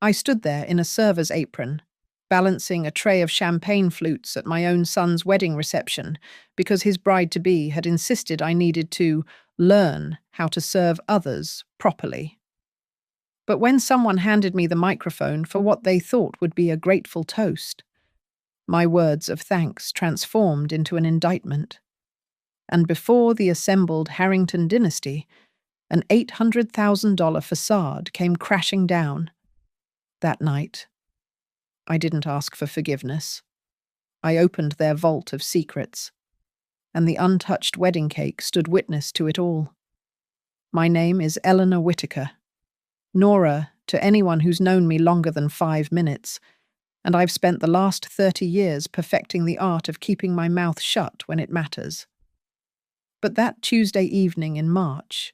I stood there in a server's apron, balancing a tray of champagne flutes at my own son's wedding reception because his bride-to-be had insisted I needed to learn how to serve others properly. But when someone handed me the microphone for what they thought would be a grateful toast, my words of thanks transformed into an indictment. And before the assembled Harrington dynasty, an $800,000 facade came crashing down. That night, I didn't ask for forgiveness. I opened their vault of secrets, and the untouched wedding cake stood witness to it all. My name is Eleanor Whitaker. Nora to anyone who's known me longer than 5 minutes, and I've spent the last 30 years perfecting the art of keeping my mouth shut when it matters. But that Tuesday evening in March,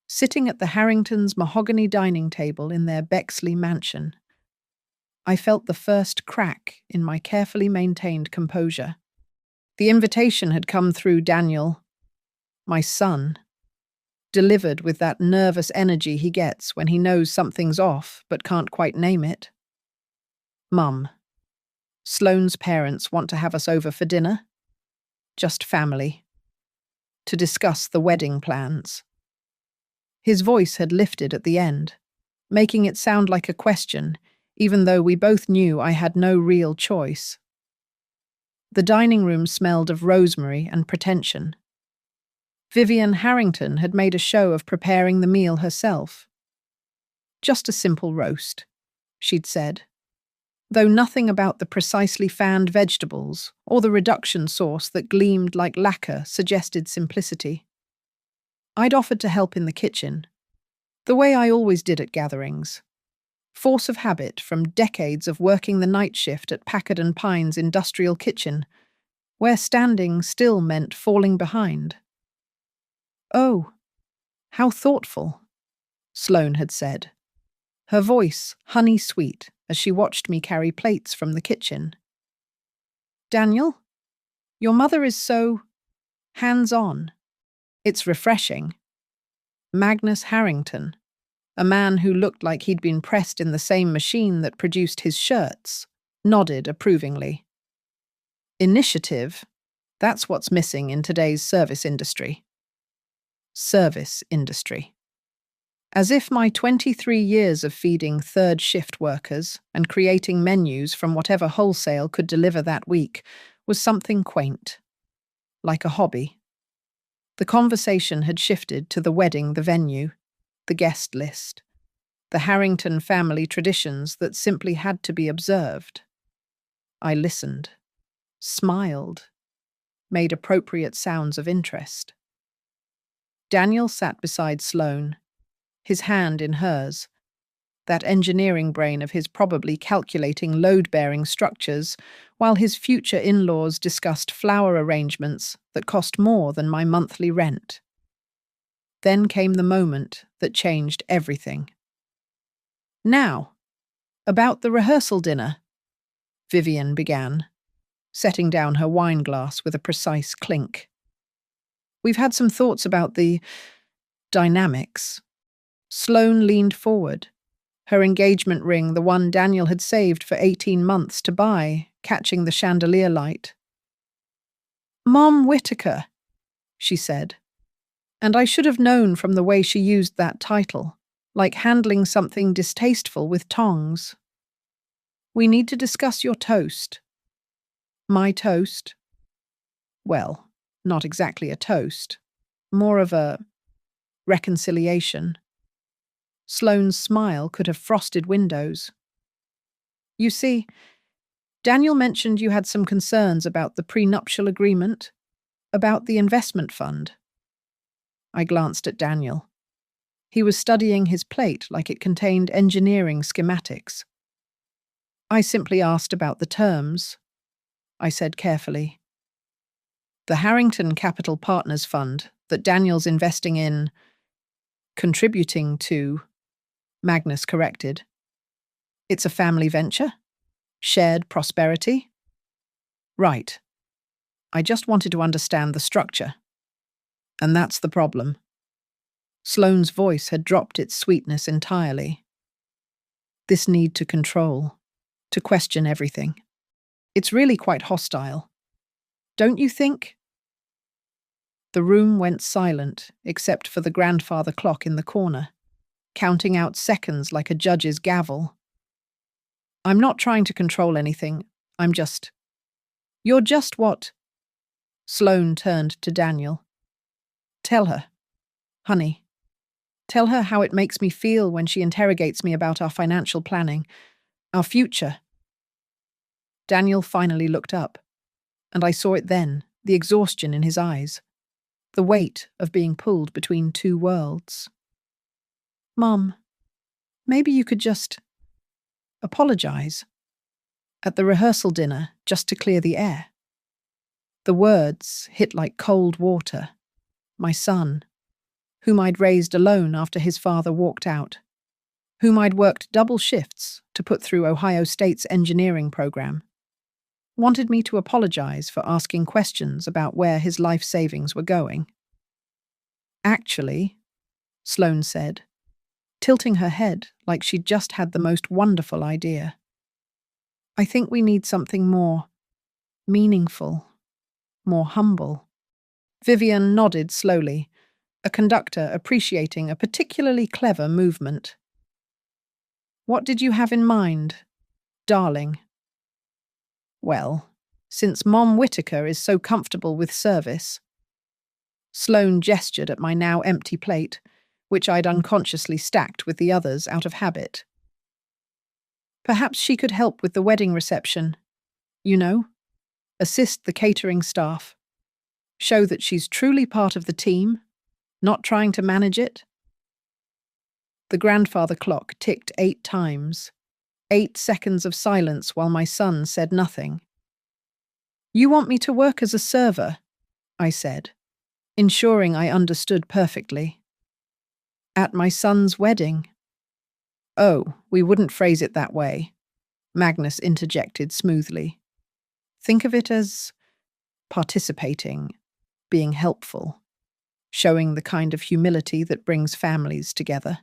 sitting at the Harringtons' mahogany dining table in their Bexley mansion, I felt the first crack in my carefully maintained composure. The invitation had come through Daniel, my son, delivered with that nervous energy he gets when he knows something's off but can't quite name it. Mum, Sloane's parents want to have us over for dinner. Just family. To discuss the wedding plans. His voice had lifted at the end, making it sound like a question, even though we both knew I had no real choice. The dining room smelled of rosemary and pretension. Vivian Harrington had made a show of preparing the meal herself. Just a simple roast, she'd said, though nothing about the precisely fanned vegetables or the reduction sauce that gleamed like lacquer suggested simplicity. I'd offered to help in the kitchen, the way I always did at gatherings. Force of habit from decades of working the night shift at Packard & Pine's industrial kitchen, where standing still meant falling behind. "Oh, how thoughtful," Sloane had said, her voice honey-sweet as she watched me carry plates from the kitchen. "Daniel, your mother is so hands-on. It's refreshing." Magnus Harrington, a man who looked like he'd been pressed in the same machine that produced his shirts, nodded approvingly. Initiative, that's what's missing in today's service industry. Service industry. As if my 23 years of feeding third-shift workers and creating menus from whatever wholesale could deliver that week was something quaint, like a hobby. The conversation had shifted to the wedding, the venue, the guest list, the Harrington family traditions that simply had to be observed. I listened, smiled, made appropriate sounds of interest. Daniel sat beside Sloane, his hand in hers, that engineering brain of his probably calculating load-bearing structures, while his future in-laws discussed flower arrangements that cost more than my monthly rent. Then came the moment that changed everything. "Now, about the rehearsal dinner," Vivian began, setting down her wine glass with a precise clink. "We've had some thoughts about the dynamics." Sloane leaned forward, her engagement ring, the one Daniel had saved for 18 months to buy, catching the chandelier light. "Mom Whitaker," she said, and I should have known from the way she used that title, like handling something distasteful with tongs. "We need to discuss your toast." "My toast?" Well, not exactly a toast, more of a reconciliation. Sloane's smile could have frosted windows. "You see, Daniel mentioned you had some concerns about the prenuptial agreement, about the investment fund." I glanced at Daniel. He was studying his plate like it contained engineering schematics. "I simply asked about the terms," I said carefully. "The Harrington Capital Partners Fund that Daniel's investing in, contributing to," Magnus corrected. "It's a family venture? Shared prosperity?" "Right. I just wanted to understand the structure. And that's the problem." Sloane's voice had dropped its sweetness entirely. This need to control, to question everything. It's really quite hostile. Don't you think? The room went silent, except for the grandfather clock in the corner, counting out seconds like a judge's gavel. I'm not trying to control anything. I'm just... You're just what? Sloane turned to Daniel. Tell her, honey. Tell her how it makes me feel when she interrogates me about our financial planning, our future. Daniel finally looked up, and I saw it then, the exhaustion in his eyes, the weight of being pulled between two worlds. Mom, maybe you could just apologize. At the rehearsal dinner, just to clear the air. The words hit like cold water. My son, whom I'd raised alone after his father walked out, whom I'd worked double shifts to put through Ohio State's engineering program, wanted me to apologize for asking questions about where his life savings were going. Actually, Sloane said, tilting her head like she'd just had the most wonderful idea. I think we need something more meaningful, more humble. Vivian nodded slowly, a conductor appreciating a particularly clever movement. What did you have in mind, darling? Well, since Mom Whitaker is so comfortable with service. Sloane gestured at my now empty plate, which I'd unconsciously stacked with the others out of habit. Perhaps she could help with the wedding reception. You know, assist the catering staff. Show that she's truly part of the team, not trying to manage it. The grandfather clock ticked 8 times, 8 seconds of silence while my son said nothing. You want me to work as a server, I said, ensuring I understood perfectly. At my son's wedding. Oh, we wouldn't phrase it that way, Magnus interjected smoothly. Think of it as participating, being helpful, showing the kind of humility that brings families together.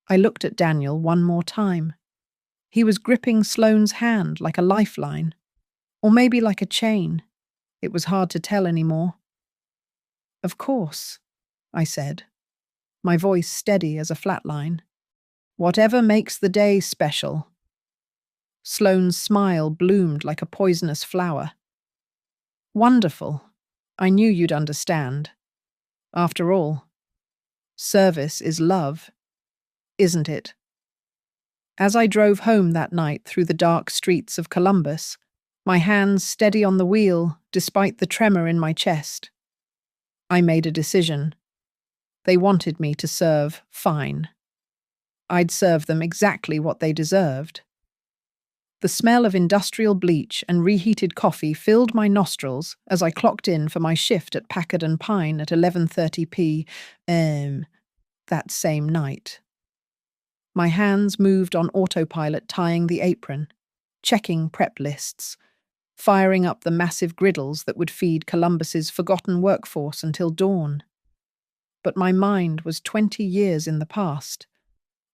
I looked at Daniel one more time. He was gripping Sloane's hand like a lifeline, or maybe like a chain. It was hard to tell anymore. Of course, I said, my voice steady as a flatline. Whatever makes the day special. Sloane's smile bloomed like a poisonous flower. Wonderful. I knew you'd understand. After all, service is love, isn't it? As I drove home that night through the dark streets of Columbus, my hands steady on the wheel despite the tremor in my chest, I made a decision. They wanted me to serve fine. I'd serve them exactly what they deserved. The smell of industrial bleach and reheated coffee filled my nostrils as I clocked in for my shift at Packard and Pine at 11:30 p.m. that same night. My hands moved on autopilot tying the apron, checking prep lists, firing up the massive griddles that would feed Columbus's forgotten workforce until dawn. But my mind was 20 years in the past,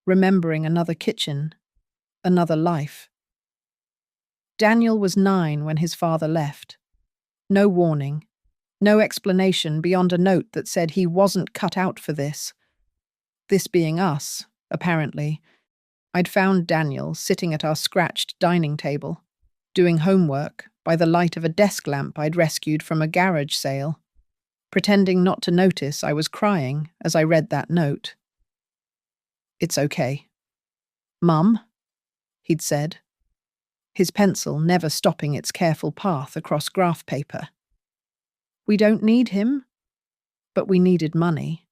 remembering another kitchen, another life. Daniel was 9 when his father left. No warning, no explanation beyond a note that said he wasn't cut out for this. This being us, apparently. I'd found Daniel sitting at our scratched dining table, doing homework by the light of a desk lamp I'd rescued from a garage sale, pretending not to notice I was crying as I read that note. It's okay. Mum, he'd said, his pencil never stopping its careful path across graph paper. We don't need him, but we needed money.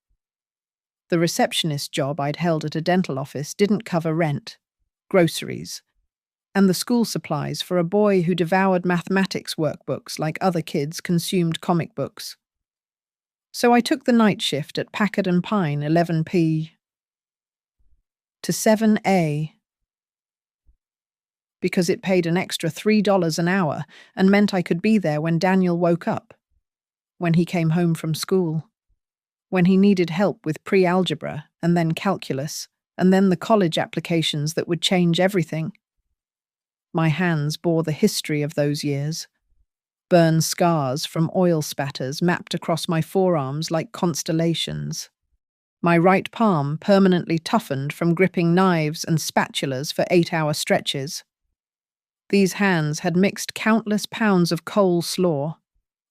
The receptionist job I'd held at a dental office didn't cover rent, groceries, and the school supplies for a boy who devoured mathematics workbooks like other kids consumed comic books. So I took the night shift at Packard and Pine 11 p. to 7 a. because it paid an extra $3 an hour and meant I could be there when Daniel woke up, when he came home from school, when he needed help with pre-algebra and then calculus, and then the college applications that would change everything. My hands bore the history of those years. Burn scars from oil spatters mapped across my forearms like constellations. My right palm permanently toughened from gripping knives and spatulas for 8-hour stretches. These hands had mixed countless pounds of coal slaw,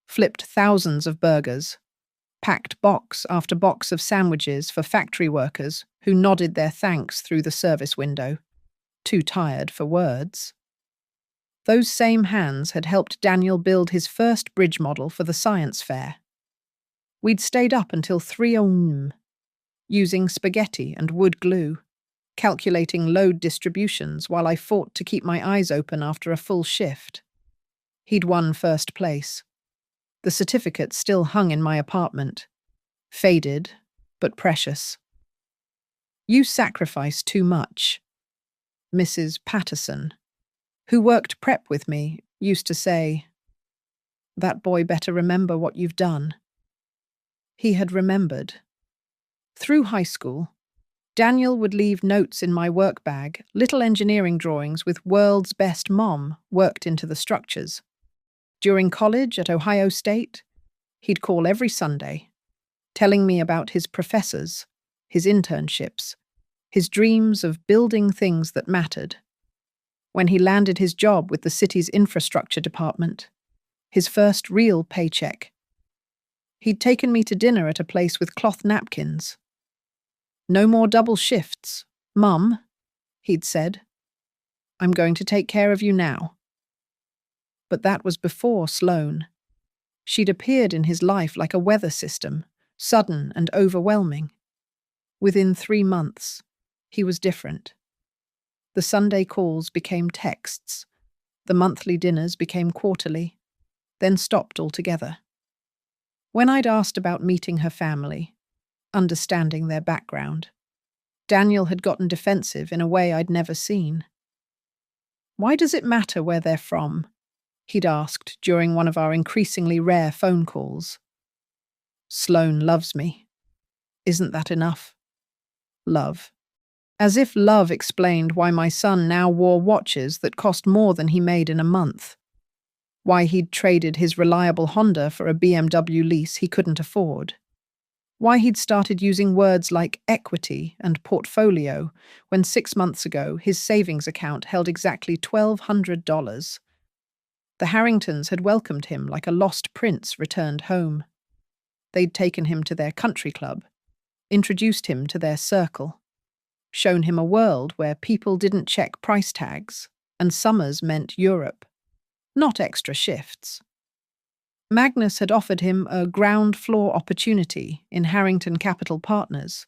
flipped thousands of burgers, packed box after box of sandwiches for factory workers who nodded their thanks through the service window, too tired for words. Those same hands had helped Daniel build his first bridge model for the science fair. We'd stayed up until 3 a.m., using spaghetti and wood glue, calculating load distributions while I fought to keep my eyes open after a full shift. He'd won first place. The certificate still hung in my apartment, faded but precious. "You sacrifice too much," Mrs. Patterson, who worked prep with me, used to say. "That boy better remember what you've done." He had remembered. Through high school, Daniel would leave notes in my work bag, little engineering drawings with "World's Best Mom" worked into the structures. During college at Ohio State, he'd call every Sunday, telling me about his professors, his internships, his dreams of building things that mattered. When he landed his job with the city's infrastructure department, his first real paycheck, he'd taken me to dinner at a place with cloth napkins. "No more double shifts, Mum," he'd said. "I'm going to take care of you now." But that was before Sloane. She'd appeared in his life like a weather system, sudden and overwhelming. Within 3 months, he was different. The Sunday calls became texts. The monthly dinners became quarterly, then stopped altogether. When I'd asked about meeting her family, understanding their background, Daniel had gotten defensive in a way I'd never seen. "Why does it matter where they're from?" he'd asked during one of our increasingly rare phone calls. "Sloane loves me. Isn't that enough?" Love. As if love explained why my son now wore watches that cost more than he made in a month. Why he'd traded his reliable Honda for a BMW lease he couldn't afford. Why he'd started using words like equity and portfolio when 6 months ago his savings account held exactly $1,200. The Harringtons had welcomed him like a lost prince returned home. They'd taken him to their country club, introduced him to their circle, shown him a world where people didn't check price tags and summers meant Europe, not extra shifts. Magnus had offered him a ground floor opportunity in Harrington Capital Partners,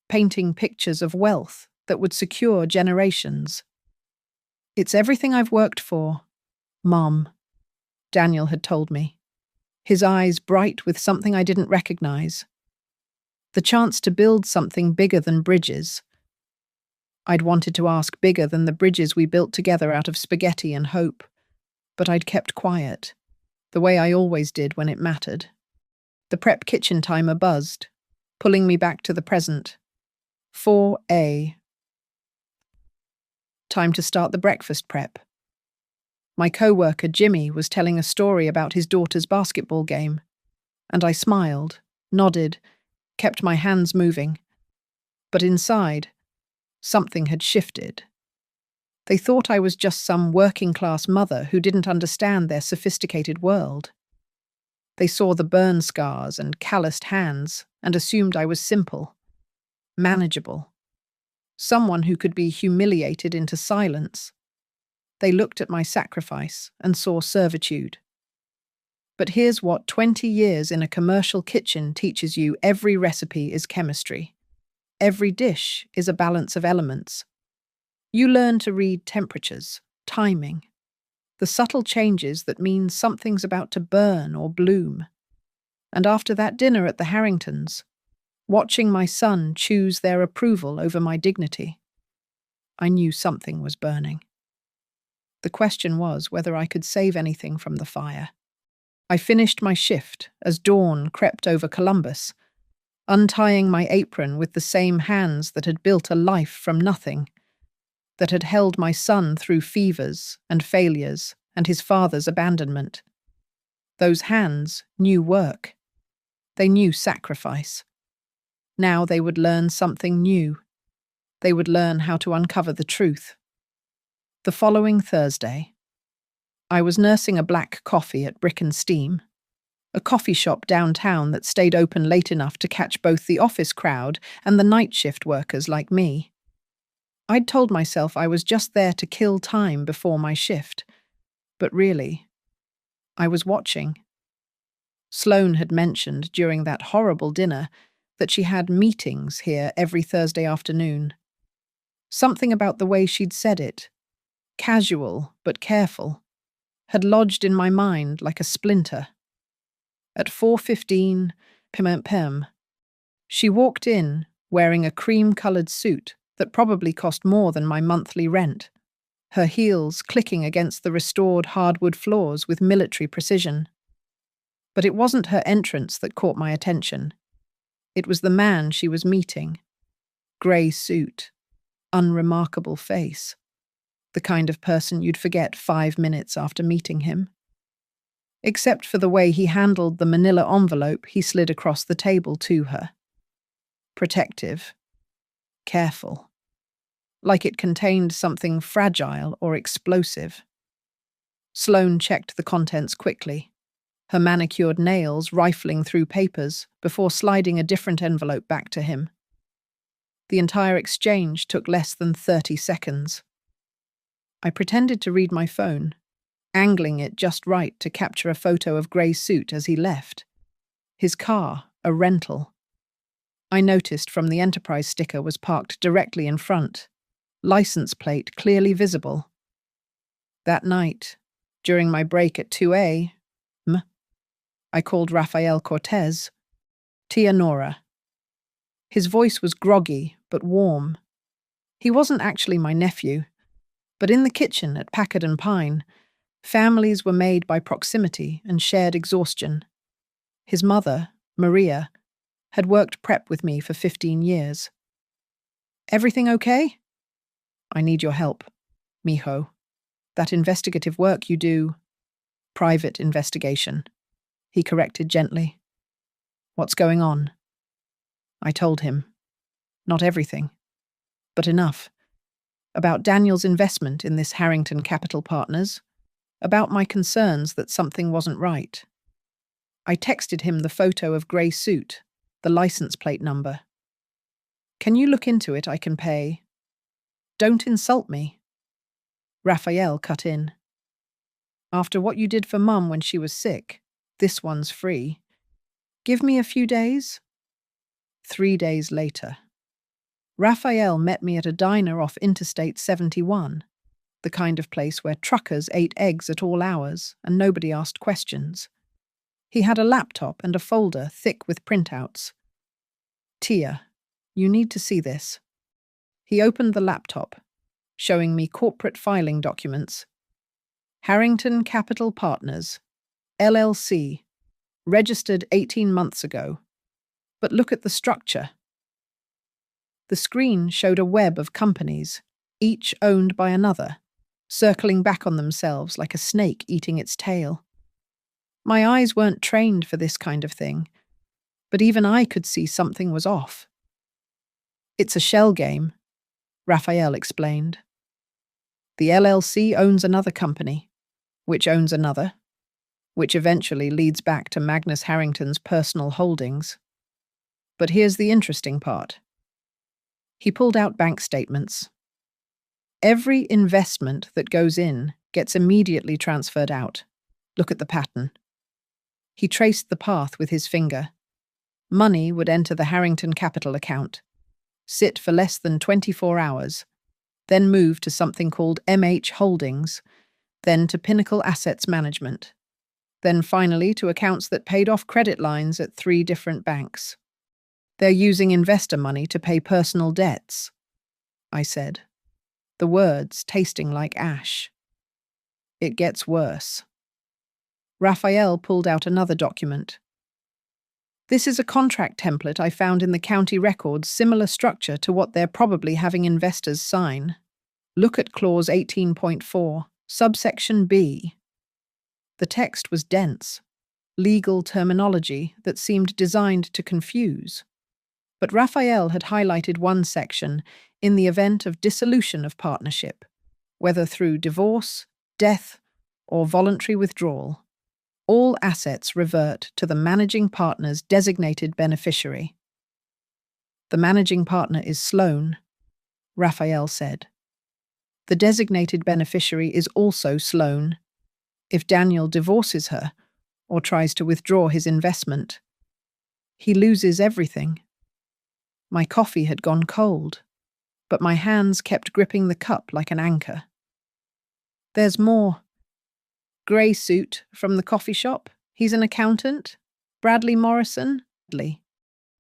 painting pictures of wealth that would secure generations. "It's everything I've worked for, Mom," Daniel had told me, his eyes bright with something I didn't recognize. The chance to build something bigger than bridges. I'd wanted to ask bigger than the bridges we built together out of spaghetti and hope, but I'd kept quiet, the way I always did when it mattered. The prep kitchen timer buzzed, pulling me back to the present. 4 a. Time to start the breakfast prep. My co-worker Jimmy was telling a story about his daughter's basketball game, and I smiled, nodded, kept my hands moving. But inside, something had shifted. They thought I was just some working-class mother who didn't understand their sophisticated world. They saw the burn scars and calloused hands and assumed I was simple, manageable, someone who could be humiliated into silence. They looked at my sacrifice and saw servitude. But here's what 20 years in a commercial kitchen teaches you: every recipe is chemistry. Every dish is a balance of elements. You learn to read temperatures, timing, the subtle changes that mean something's about to burn or bloom. And after that dinner at the Harringtons, watching my son choose their approval over my dignity, I knew something was burning. The question was whether I could save anything from the fire. I finished my shift as dawn crept over Columbus. untying my apron with the same hands that had built a life from nothing, that had held my son through fevers and failures and his father's abandonment. Those hands knew work. They knew sacrifice. Now they would learn something new. They would learn how to uncover the truth. The following Thursday, I was nursing a black coffee at Brick and Steam, a coffee shop downtown that stayed open late enough to catch both the office crowd and the night shift workers like me. I'd told myself I was just there to kill time before my shift, but really, I was watching. Sloane had mentioned during that horrible dinner that she had meetings here every Thursday afternoon. Something about the way she'd said it, casual but careful, had lodged in my mind like a splinter. At 4:15 p.m., she walked in wearing a cream-coloured suit that probably cost more than my monthly rent, her heels clicking against the restored hardwood floors with military precision. But it wasn't her entrance that caught my attention. It was the man she was meeting. Grey suit, unremarkable face. The kind of person you'd forget 5 minutes after meeting him. Except for the way he handled the manila envelope he slid across the table to her. Protective. Careful. Like it contained something fragile or explosive. Sloane checked the contents quickly, her manicured nails rifling through papers before sliding a different envelope back to him. The entire exchange took less than 30 seconds. I pretended to read my phone, angling it just right to capture a photo of Gray's suit as he left. His car, a rental. I noticed from the Enterprise sticker was parked directly in front, license plate clearly visible. That night, during my break at 2 a.m., I called Rafael Cortez, Tia Nora. His voice was groggy but warm. He wasn't actually my nephew, but in the kitchen at Packard and Pine, families were made by proximity and shared exhaustion. His mother, Maria, had worked prep with me for 15 years. Everything okay? I need your help, mijo. That investigative work you do, private investigation, he corrected gently. What's going on? I told him. Not everything, but enough. About Daniel's investment in this Harrington Capital Partners, about my concerns that something wasn't right. I texted him the photo of Gray's suit, the license plate number. Can you look into it? I can pay. Don't insult me. Raphael cut in. After what you did for Mum when she was sick, this one's free. Give me a few days? 3 days later. Raphael met me at a diner off Interstate 71, the kind of place where truckers ate eggs at all hours and nobody asked questions. He had a laptop and a folder thick with printouts. Tia, you need to see this. He opened the laptop, showing me corporate filing documents. Harrington Capital Partners, LLC, registered 18 months ago. But look at the structure. The screen showed a web of companies, each owned by another, circling back on themselves like a snake eating its tail. My eyes weren't trained for this kind of thing, but even I could see something was off. It's a shell game, Raphael explained. The LLC owns another company, which owns another, which eventually leads back to Magnus Harrington's personal holdings. But here's the interesting part. He pulled out bank statements. Every investment that goes in gets immediately transferred out. Look at the pattern. He traced the path with his finger. Money would enter the Harrington Capital account, sit for less than 24 hours, then move to something called MH Holdings, then to Pinnacle Assets Management, then finally to accounts that paid off credit lines at 3 different banks. They're using investor money to pay personal debts, I said, the words tasting like ash. It gets worse. Raphael pulled out another document. This is a contract template I found in the county records, similar structure to what they're probably having investors sign. Look at clause 18.4, subsection B. The text was dense, legal terminology that seemed designed to confuse. But Raphael had highlighted one section: in the event of dissolution of partnership, whether through divorce, death, or voluntary withdrawal, all assets revert to the managing partner's designated beneficiary. The managing partner is Sloane, Raphael said. The designated beneficiary is also Sloane. If Daniel divorces her or tries to withdraw his investment, he loses everything. My coffee had gone cold, but my hands kept gripping the cup like an anchor. There's more. Grey suit from the coffee shop. He's an accountant. Bradley Morrison.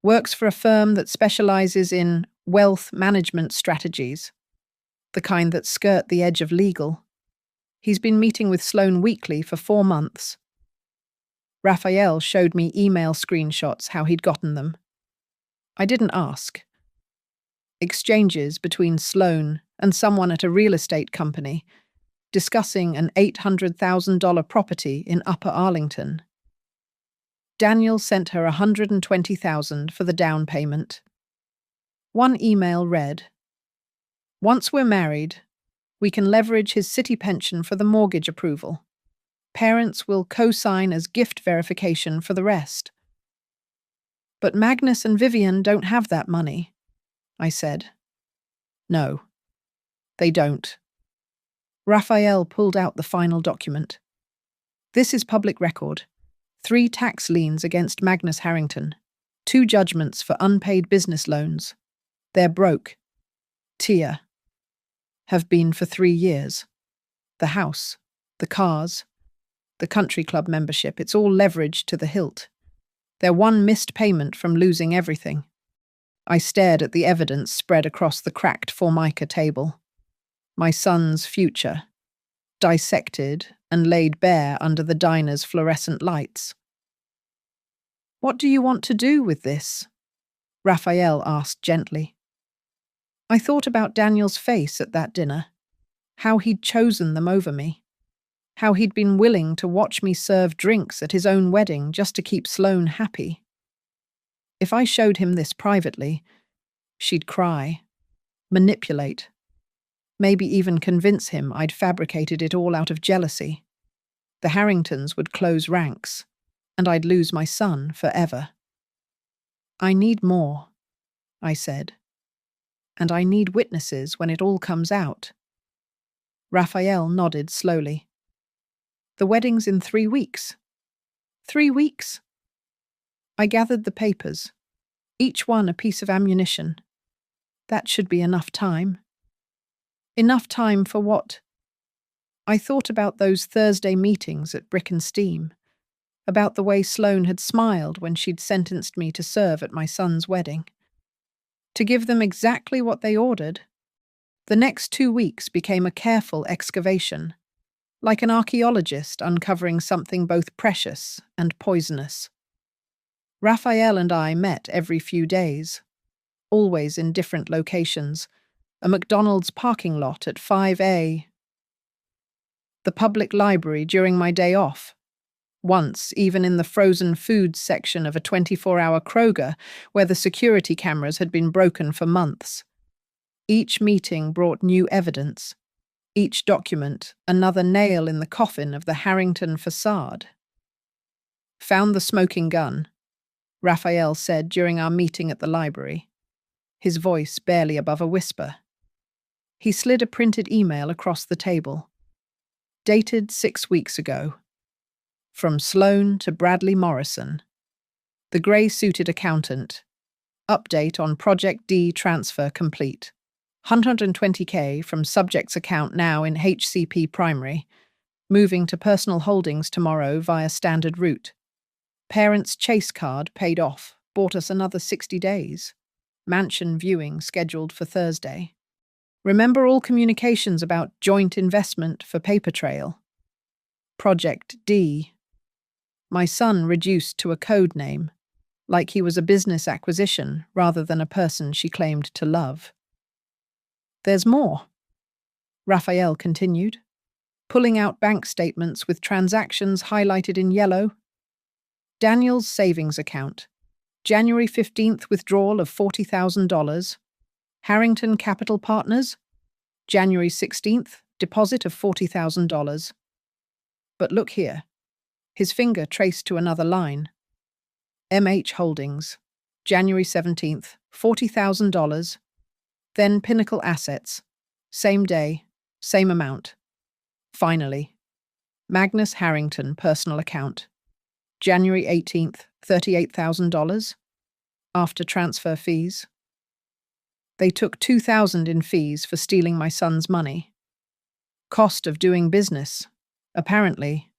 Works for a firm that specializes in wealth management strategies, the kind that skirt the edge of legal. He's been meeting with Sloane weekly for 4 months. Raphael showed me email screenshots how he'd gotten them. I didn't ask. Exchanges between Sloane and someone at a real estate company discussing an $800,000 property in Upper Arlington. Daniel sent her $120,000 for the down payment. One email read, "Once we're married, we can leverage his city pension for the mortgage approval. Parents will co-sign as gift verification for the rest." "But Magnus and Vivian don't have that money," I said. "No, they don't." Raphael pulled out the final document. "This is public record. 3 tax liens against Magnus Harrington. 2 judgments for unpaid business loans. They're broke. Tia. Have been for 3 years. The house, the cars, the country club membership, it's all leveraged to the hilt. They're one missed payment from losing everything." I stared at the evidence spread across the cracked formica table. My son's future, dissected and laid bare under the diner's fluorescent lights. "What do you want to do with this?" Raphael asked gently. I thought about Daniel's face at that dinner, how he'd chosen them over me, how he'd been willing to watch me serve drinks at his own wedding just to keep Sloane happy. If I showed him this privately, she'd cry, manipulate, maybe even convince him I'd fabricated it all out of jealousy. The Harringtons would close ranks, and I'd lose my son forever. "I need more," I said. "And I need witnesses when it all comes out." Raphael nodded slowly. "The wedding's in 3 weeks. 3 weeks?" I gathered the papers, each one a piece of ammunition. That should be enough time. Enough time for what? I thought about those Thursday meetings at Brick and Steam, about the way Sloane had smiled when she'd sentenced me to serve at my son's wedding. To give them exactly what they ordered. The next 2 weeks became a careful excavation, like an archaeologist uncovering something both precious and poisonous. Raphael and I met every few days, always in different locations: a McDonald's parking lot at 5A, the public library during my day off, once even in the frozen foods section of a 24-hour Kroger where the security cameras had been broken for months. Each meeting brought new evidence, each document another nail in the coffin of the Harrington facade. "Found the smoking gun," Raphael said during our meeting at the library, his voice barely above a whisper. He slid a printed email across the table. Dated 6 weeks ago. From Sloane to Bradley Morrison. The grey-suited accountant. Update on Project D transfer complete. $120K from subject's account now in HCP primary. Moving to personal holdings tomorrow via standard route. Parents' Chase card paid off. Bought us another 60 days. Mansion viewing scheduled for Thursday. Remember all communications about joint investment for paper trail. Project D. My son reduced to a code name. like he was a business acquisition rather than a person she claimed to love. There's more, Raphael continued, pulling out bank statements with transactions highlighted in yellow. Daniel's savings account, January 15th withdrawal of $40,000. Harrington Capital Partners, January 16th, deposit of $40,000. But look here, his finger traced to another line. MH Holdings, January 17th, $40,000. Then Pinnacle Assets, same day, same amount. Finally, Magnus Harrington personal account, January 18th, $38,000. After transfer fees. They took $2,000 in fees for stealing my son's money. Cost of doing business, apparently.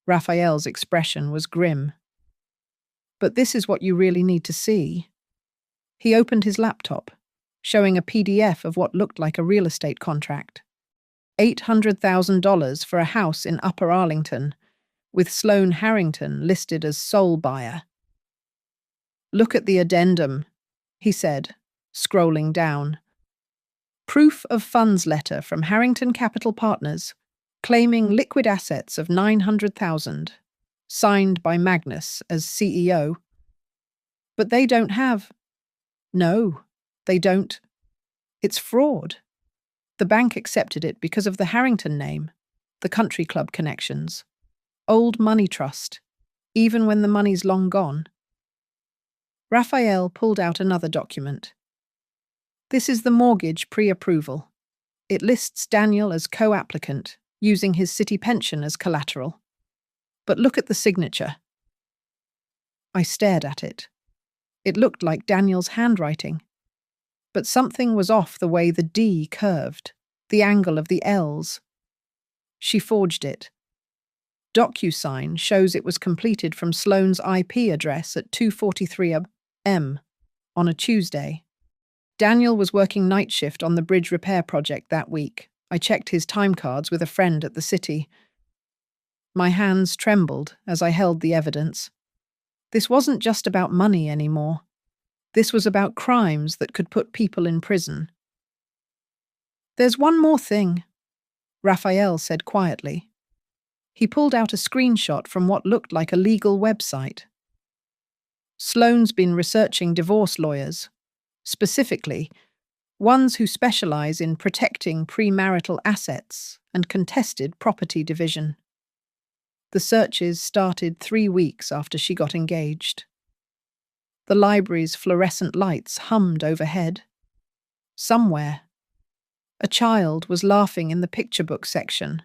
Raphael's expression was grim. But this is what you really need to see. He opened his laptop, showing a PDF of what looked like a real estate contract. $800,000 for a house in Upper Arlington, with Sloane Harrington listed as sole buyer. Look at the addendum, he said, scrolling down. Proof of funds letter from Harrington Capital Partners, claiming liquid assets of $900,000, signed by Magnus as CEO. But they don't have. No, they don't. It's fraud. The bank accepted it because of the Harrington name, the country club connections, old money trust, even when the money's long gone. Raphael pulled out another document. This is the mortgage pre-approval. It lists Daniel as co-applicant, using his city pension as collateral. But look at the signature. I stared at it. It looked like Daniel's handwriting. But something was off the way the D curved, the angle of the L's. She forged it. DocuSign shows it was completed from Sloane's IP address at 2:43 a.m. on a Tuesday. Daniel was working night shift on the bridge repair project that week. I checked his time cards with a friend at the city. My hands trembled as I held the evidence. This wasn't just about money anymore. This was about crimes that could put people in prison. There's one more thing, Raphael said quietly. He pulled out a screenshot from what looked like a legal website. Sloane's been researching divorce lawyers, specifically ones who specialize in protecting premarital assets and contested property division. The searches started 3 weeks after she got engaged. The library's fluorescent lights hummed overhead. Somewhere, a child was laughing in the picture book section,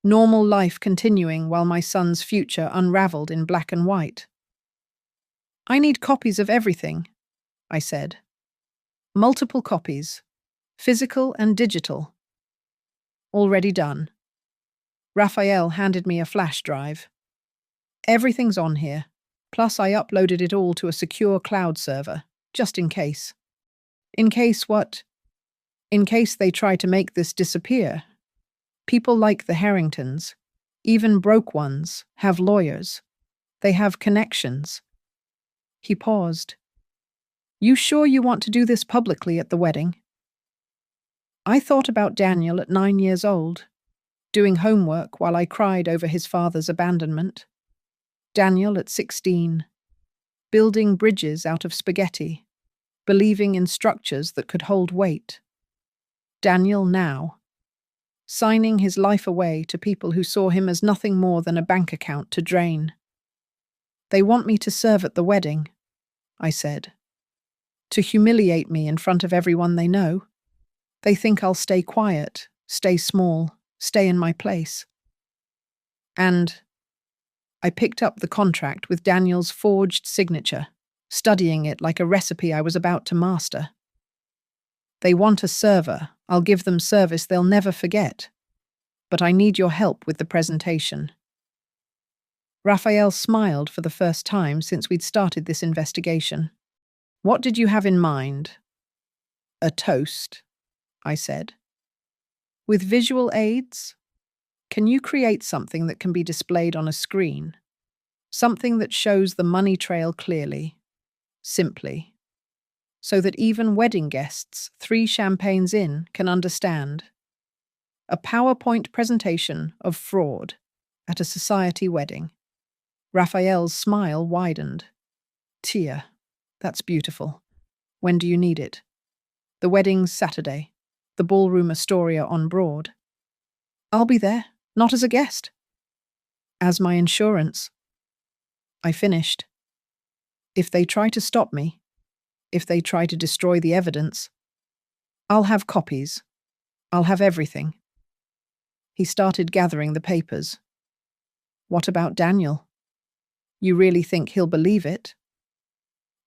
normal life continuing while my son's future unraveled in black and white. I need copies of everything, I said. Multiple copies, physical and digital. Already done. Raphael handed me a flash drive. Everything's on here, plus I uploaded it all to a secure cloud server, just in case. In case what? In case they try to make this disappear. People like the Harringtons, even broke ones, have lawyers. They have connections. He paused. You sure you want to do this publicly at the wedding? I thought about Daniel at 9 years old, doing homework while I cried over his father's abandonment. Daniel at 16, building bridges out of spaghetti, believing in structures that could hold weight. Daniel now, signing his life away to people who saw him as nothing more than a bank account to drain. They want me to serve at the wedding, I said. To humiliate me in front of everyone they know. They think I'll stay quiet, stay small, stay in my place. And I picked up the contract with Daniel's forged signature, studying it like a recipe I was about to master. They want a server. I'll give them service they'll never forget. But I need your help with the presentation. Raphael smiled for the first time since we'd started this investigation. What did you have in mind? A toast, I said. With visual aids? Can you create something that can be displayed on a screen? Something that shows the money trail clearly, simply, so that even wedding guests, 3 champagnes in, can understand. A PowerPoint presentation of fraud at a society wedding. Raphael's smile widened. Tia, that's beautiful. When do you need it? The wedding's Saturday. The ballroom Astoria on Broad. I'll be there, not as a guest. As my insurance. I finished. If they try to stop me, if they try to destroy the evidence, I'll have copies. I'll have everything. He started gathering the papers. What about Daniel? You really think he'll believe it?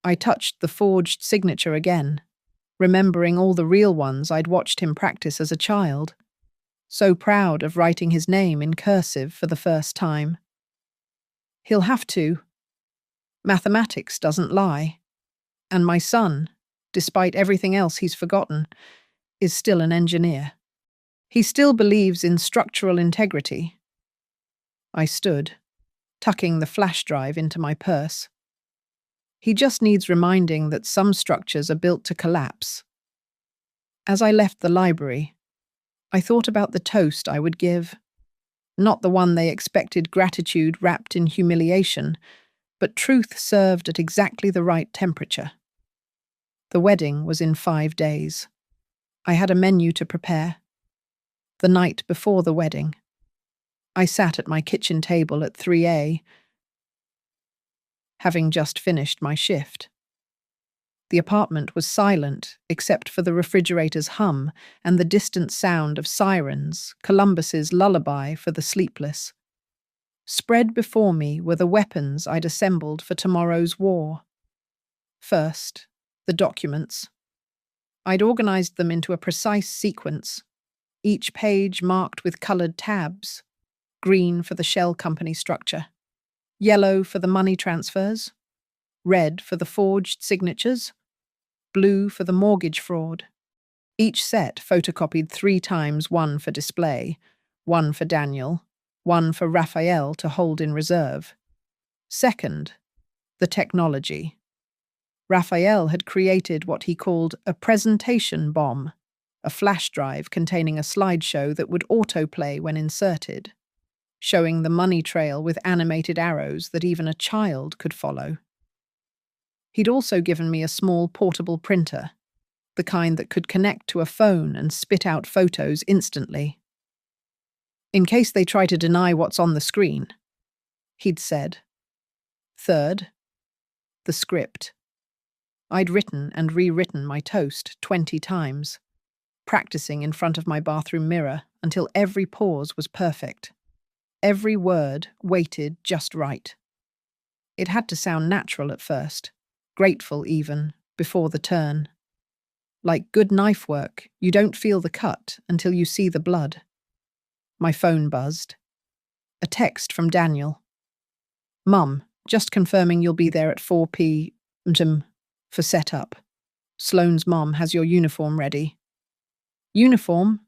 I touched the forged signature again, remembering all the real ones I'd watched him practice as a child. So proud of writing his name in cursive for the first time. He'll have to. Mathematics doesn't lie. And my son, despite everything else he's forgotten, is still an engineer. He still believes in structural integrity. I stood, tucking the flash drive into my purse. He just needs reminding that some structures are built to collapse. As I left the library, I thought about the toast I would give. Not the one they expected gratitude wrapped in humiliation, but truth served at exactly the right temperature. The wedding was in 5 days. I had a menu to prepare. The night before the wedding, I sat at my kitchen table at 3A, having just finished my shift. The apartment was silent except for the refrigerator's hum and the distant sound of sirens, Columbus's lullaby for the sleepless. Spread before me were the weapons I'd assembled for tomorrow's war. First, the documents. I'd organized them into a precise sequence, each page marked with colored tabs, green for the shell company structure, yellow for the money transfers, red for the forged signatures, blue for the mortgage fraud. Each set photocopied 3 times, one for display, one for Daniel, one for Raphael to hold in reserve. Second, the technology. Raphael had created what he called a presentation bomb, a flash drive containing a slideshow that would autoplay when inserted, showing the money trail with animated arrows that even a child could follow. He'd also given me a small portable printer, the kind that could connect to a phone and spit out photos instantly. In case they try to deny what's on the screen, he'd said. Third, the script. I'd written and rewritten my toast 20 times, practicing in front of my bathroom mirror until every pause was perfect. Every word weighted just right. It had to sound natural at first, grateful even, before the turn. Like good knife work, you don't feel the cut until you see the blood. My phone buzzed. A text from Daniel. Mum, just confirming you'll be there at 4 p.m. for setup. Sloane's mom has your uniform ready. Uniform?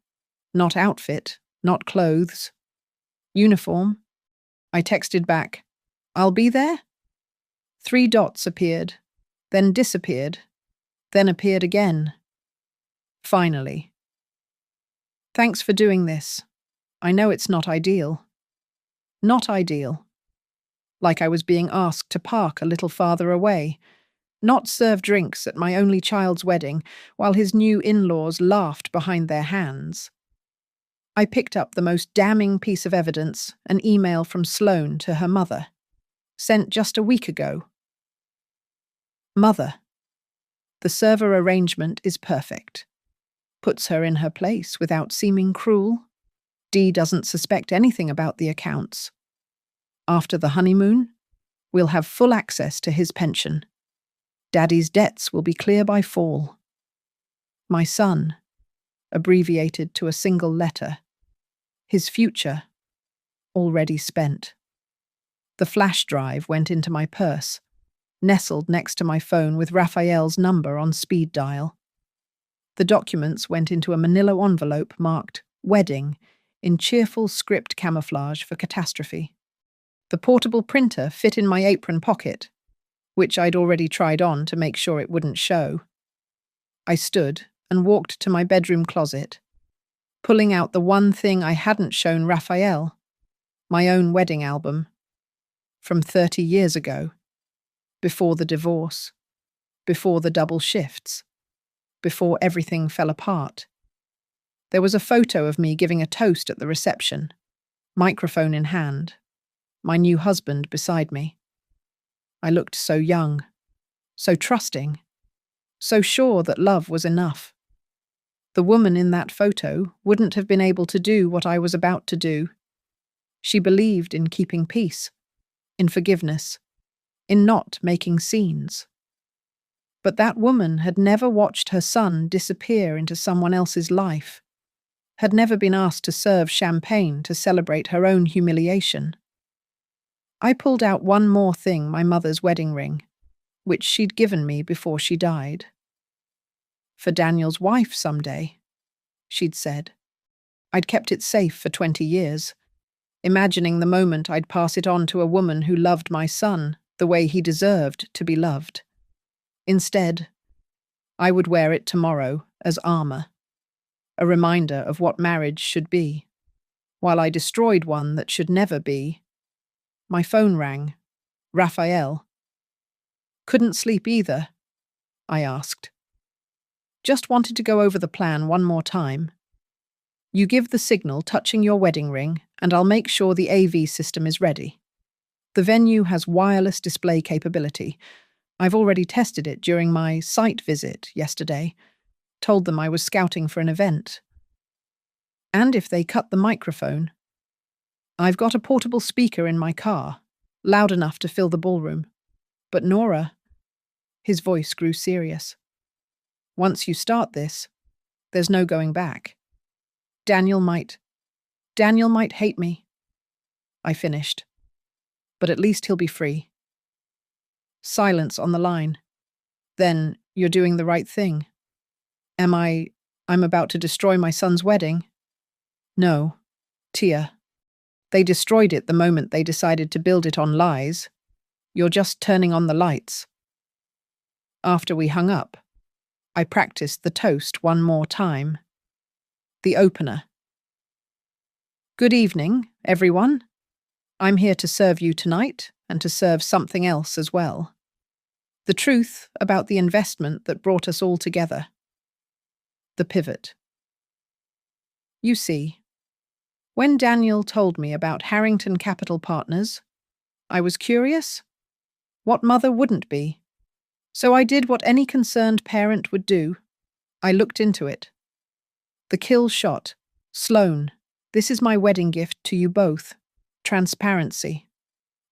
Not outfit, not clothes. Uniform? I texted back. I'll be there? 3 dots appeared, then disappeared, then appeared again. Finally. Thanks for doing this. I know it's not ideal. Not ideal. Like I was being asked to park a little farther away, not serve drinks at my only child's wedding while his new in-laws laughed behind their hands. I picked up the most damning piece of evidence, an email from Sloane to her mother, sent just a week ago. Mother, the server arrangement is perfect. Puts her in her place without seeming cruel. Dee doesn't suspect anything about the accounts. After the honeymoon, we'll have full access to his pension. Daddy's debts will be clear by fall. My son, abbreviated to a single letter. His future, already spent. The flash drive went into my purse, nestled next to my phone with Raphael's number on speed dial. The documents went into a manila envelope marked Wedding in cheerful script camouflage for catastrophe. The portable printer fit in my apron pocket, which I'd already tried on to make sure it wouldn't show. I stood and walked to my bedroom closet, pulling out the one thing I hadn't shown Raphael, my own wedding album, from 30 years ago, before the divorce, before the double shifts, before everything fell apart. There was a photo of me giving a toast at the reception, microphone in hand, my new husband beside me. I looked so young, so trusting, so sure that love was enough. The woman in that photo wouldn't have been able to do what I was about to do. She believed in keeping peace, in forgiveness, in not making scenes. But that woman had never watched her son disappear into someone else's life, had never been asked to serve champagne to celebrate her own humiliation. I pulled out one more thing, my mother's wedding ring, which she'd given me before she died. For Daniel's wife someday, she'd said. I'd kept it safe for 20 years, imagining the moment I'd pass it on to a woman who loved my son the way he deserved to be loved. Instead, I would wear it tomorrow as armor, a reminder of what marriage should be, while I destroyed one that should never be. My phone rang. Raphael. Couldn't sleep either, I asked. Just wanted to go over the plan one more time. You give the signal touching your wedding ring, and I'll make sure the AV system is ready. The venue has wireless display capability. I've already tested it during my site visit yesterday. Told them I was scouting for an event. And if they cut the microphone, I've got a portable speaker in my car, loud enough to fill the ballroom. But Nora, his voice grew serious. Once you start this, there's no going back. Daniel might hate me. I finished. But at least he'll be free. Silence on the line. Then, you're doing the right thing. I'm about to destroy my son's wedding? No, Tia. They destroyed it the moment they decided to build it on lies. You're just turning on the lights. After we hung up, I practiced the toast one more time. The opener. Good evening, everyone. I'm here to serve you tonight and to serve something else as well. The truth about the investment that brought us all together. The pivot. You see, when Daniel told me about Harrington Capital Partners, I was curious. What mother wouldn't be? So I did what any concerned parent would do. I looked into it. The kill shot. Sloane, this is my wedding gift to you both. Transparency.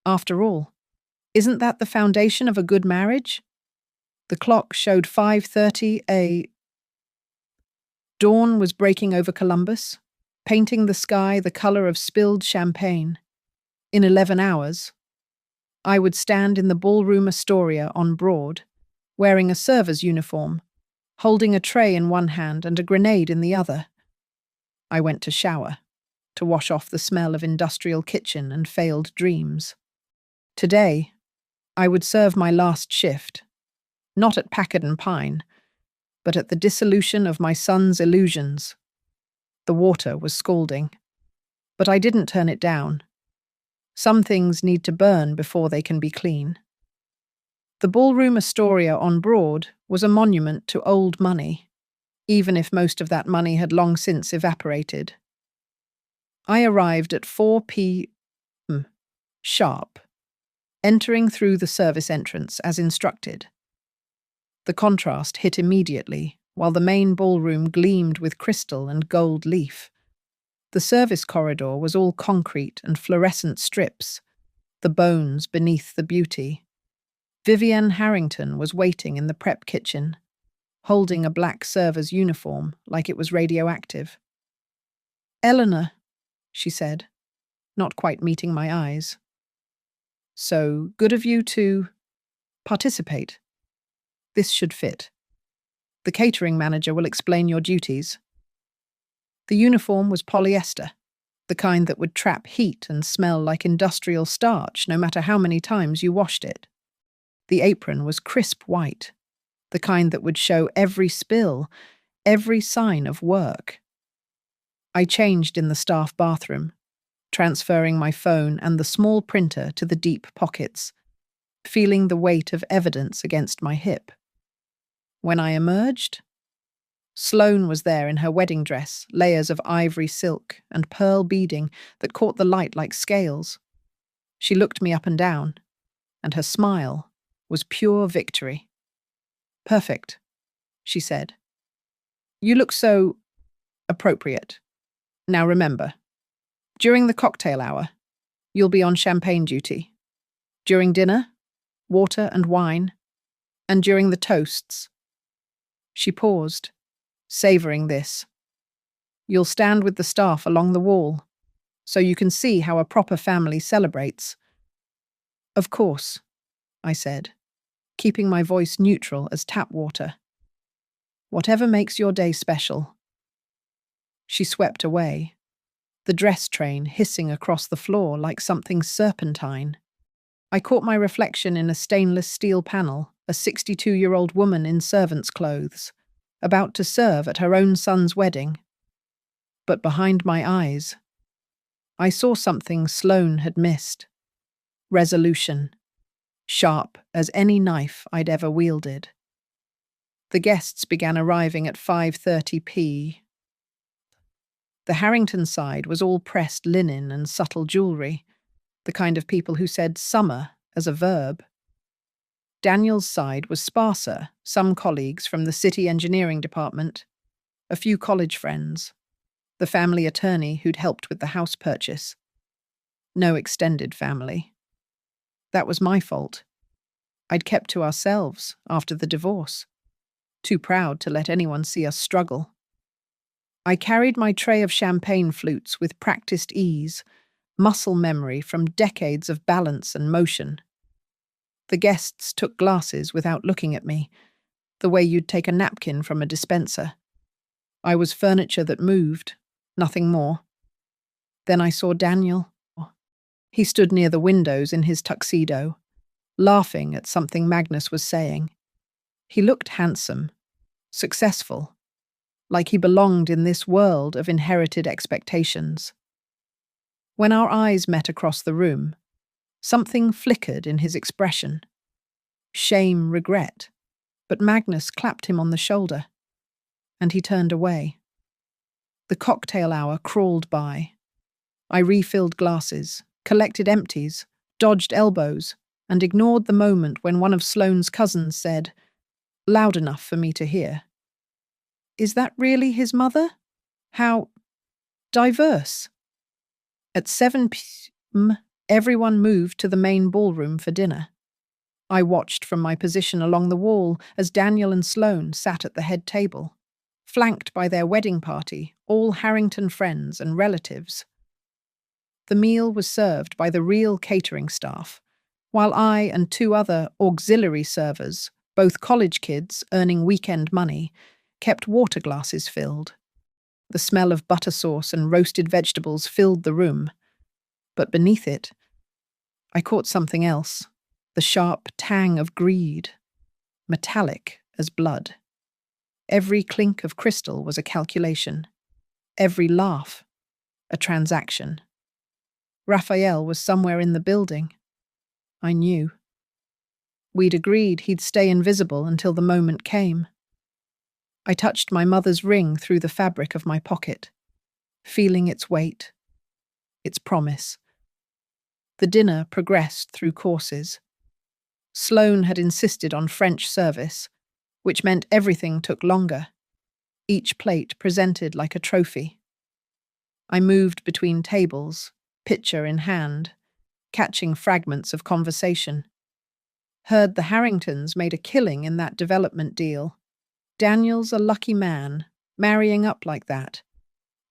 After all, isn't that the foundation of a good marriage? The clock showed 5:30 a. Dawn was breaking over Columbus, painting the sky the color of spilled champagne. In 11 hours, I would stand in the ballroom Astoria on Broad, wearing a server's uniform, holding a tray in one hand and a grenade in the other. I went to shower, to wash off the smell of industrial kitchen and failed dreams. Today, I would serve my last shift, not at Packard and Pine, but at the dissolution of my son's illusions. The water was scalding, but I didn't turn it down. Some things need to burn before they can be clean. The ballroom Astoria on Broad was a monument to old money, even if most of that money had long since evaporated. I arrived at 4 p.m. sharp, entering through the service entrance as instructed. The contrast hit immediately, while the main ballroom gleamed with crystal and gold leaf. The service corridor was all concrete and fluorescent strips, the bones beneath the beauty. Vivienne Harrington was waiting in the prep kitchen, holding a black server's uniform like it was radioactive. "Eleanor," she said, not quite meeting my eyes. "So good of you to participate. This should fit. The catering manager will explain your duties." The uniform was polyester, the kind that would trap heat and smell like industrial starch no matter how many times you washed it. The apron was crisp white, the kind that would show every spill, every sign of work. I changed in the staff bathroom, transferring my phone and the small printer to the deep pockets, feeling the weight of evidence against my hip. When I emerged, Sloane was there in her wedding dress, layers of ivory silk and pearl beading that caught the light like scales. She looked me up and down, and her smile was pure victory. "Perfect," she said. "You look so appropriate. Now remember, during the cocktail hour, you'll be on champagne duty. During dinner, water and wine. And during the toasts." She paused, savouring this. "You'll stand with the staff along the wall, so you can see how a proper family celebrates." "Of course," I said, keeping my voice neutral as tap water. "Whatever makes your day special." She swept away, the dress train hissing across the floor like something serpentine. I caught my reflection in a stainless steel panel, a 62-year-old woman in servant's clothes, about to serve at her own son's wedding. But behind my eyes, I saw something Sloane had missed. Resolution, sharp as any knife I'd ever wielded. The guests began arriving at 5:30 p. The Harrington side was all pressed linen and subtle jewellery, the kind of people who said summer as a verb. Daniel's side was sparser, some colleagues from the city engineering department, a few college friends, the family attorney who'd helped with the house purchase. No extended family. That was my fault. I'd kept to ourselves after the divorce, too proud to let anyone see us struggle. I carried my tray of champagne flutes with practiced ease, muscle memory from decades of balance and motion. The guests took glasses without looking at me, the way you'd take a napkin from a dispenser. I was furniture that moved, nothing more. Then I saw Daniel. He stood near the windows in his tuxedo, laughing at something Magnus was saying. He looked handsome, successful, like he belonged in this world of inherited expectations. When our eyes met across the room, something flickered in his expression. Shame, regret, but Magnus clapped him on the shoulder, and he turned away. The cocktail hour crawled by. I refilled glasses, collected empties, dodged elbows, and ignored the moment when one of Sloane's cousins said, loud enough for me to hear, "Is that really his mother? How diverse." At 7 p.m., everyone moved to the main ballroom for dinner. I watched from my position along the wall as Daniel and Sloane sat at the head table, flanked by their wedding party, all Harrington friends and relatives. The meal was served by the real catering staff, while I and two other auxiliary servers, both college kids earning weekend money, kept water glasses filled. The smell of butter sauce and roasted vegetables filled the room, but beneath it, I caught something else, the sharp tang of greed, metallic as blood. Every clink of crystal was a calculation, every laugh a transaction. Raphael was somewhere in the building. I knew. We'd agreed he'd stay invisible until the moment came. I touched my mother's ring through the fabric of my pocket, feeling its weight, its promise. The dinner progressed through courses. Sloane had insisted on French service, which meant everything took longer, each plate presented like a trophy. I moved between tables, pitcher in hand, catching fragments of conversation. Heard the Harringtons made a killing in that development deal. Daniel's a lucky man, marrying up like that.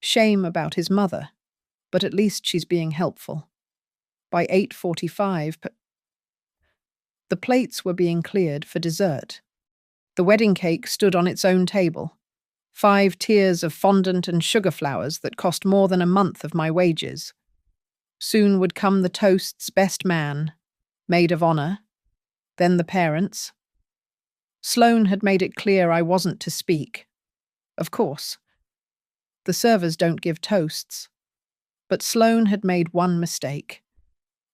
Shame about his mother, but at least she's being helpful. By 8:45, the plates were being cleared for dessert. The wedding cake stood on its own table, 5 tiers of fondant and sugar flowers that cost more than a month of my wages. Soon would come the toast's best man, maid of honor, then the parents. Sloane had made it clear I wasn't to speak. Of course. The servers don't give toasts. But Sloane had made one mistake.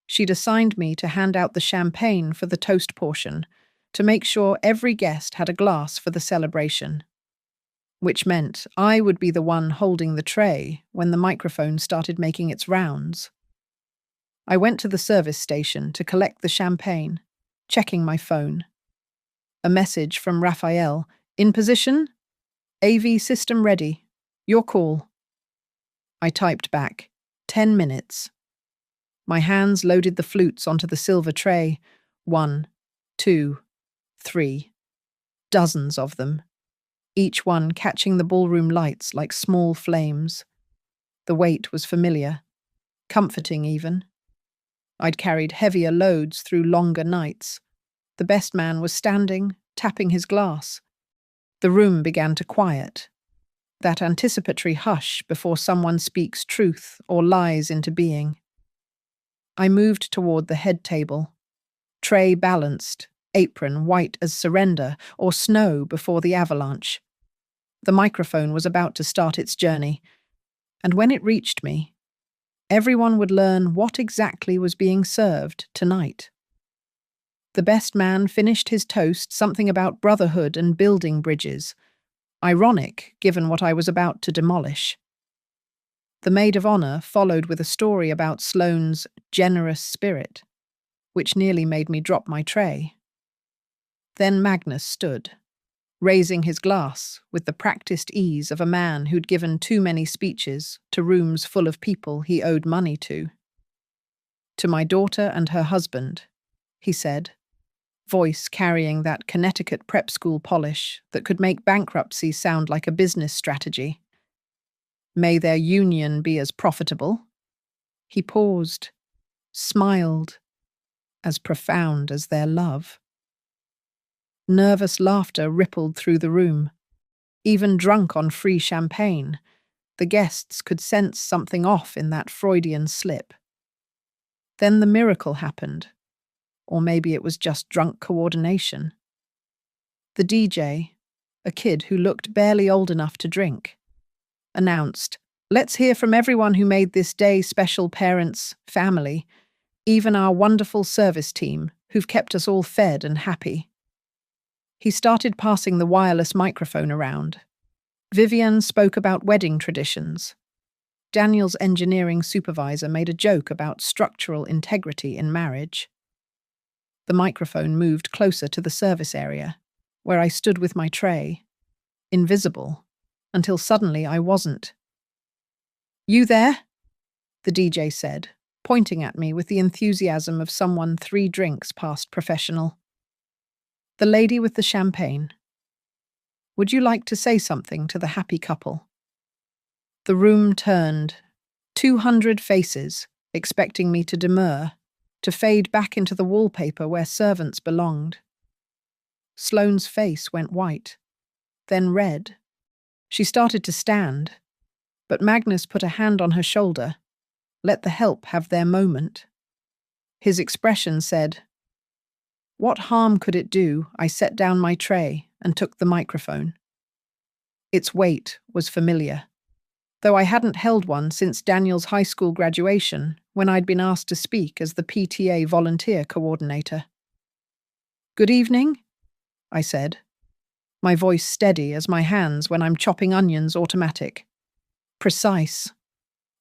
She'd assigned me to hand out the champagne for the toast portion, to make sure every guest had a glass for the celebration. Which meant I would be the one holding the tray when the microphone started making its rounds. I went to the service station to collect the champagne, checking my phone. A message from Raphael. In position? AV system ready. Your call. I typed back. 10 minutes. My hands loaded the flutes onto the silver tray. 1, 2, 3. Dozens of them. Each one catching the ballroom lights like small flames. The weight was familiar. Comforting even. I'd carried heavier loads through longer nights. The best man was standing, tapping his glass. The room began to quiet. That anticipatory hush before someone speaks truth or lies into being. I moved toward the head table. Tray balanced, apron white as surrender or snow before the avalanche. The microphone was about to start its journey, and when it reached me, everyone would learn what exactly was being served tonight. The best man finished his toast something about brotherhood and building bridges, ironic given what I was about to demolish. The maid of honor followed with a story about Sloane's generous spirit, which nearly made me drop my tray. Then Magnus stood, raising his glass with the practiced ease of a man who'd given too many speeches to rooms full of people he owed money to. To my daughter and her husband, he said, voice carrying that Connecticut prep school polish that could make bankruptcy sound like a business strategy. May their union be as profitable. He paused, smiled, as profound as their love. Nervous laughter rippled through the room. Even drunk on free champagne, the guests could sense something off in that Freudian slip. Then the miracle happened. Or maybe it was just drunk coordination. The DJ, a kid who looked barely old enough to drink, announced, "Let's hear from everyone who made this day special, parents, family, even our wonderful service team who've kept us all fed and happy." He started passing the wireless microphone around. Vivian spoke about wedding traditions. Daniel's engineering supervisor made a joke about structural integrity in marriage. The microphone moved closer to the service area, where I stood with my tray, invisible, until suddenly I wasn't. "You there?" the DJ said, pointing at me with the enthusiasm of someone 3 drinks past professional. "The lady with the champagne. Would you like to say something to the happy couple?" The room turned, 200 faces, expecting me to demur, to fade back into the wallpaper where servants belonged. Sloane's face went white, then red. She started to stand, but Magnus put a hand on her shoulder. Let the help have their moment. His expression said, "What harm could it do?" I set down my tray and took the microphone. Its weight was familiar, though I hadn't held one since Daniel's high school graduation, when I'd been asked to speak as the PTA volunteer coordinator. "Good evening," I said, my voice steady as my hands when I'm chopping onions automatic. Precise.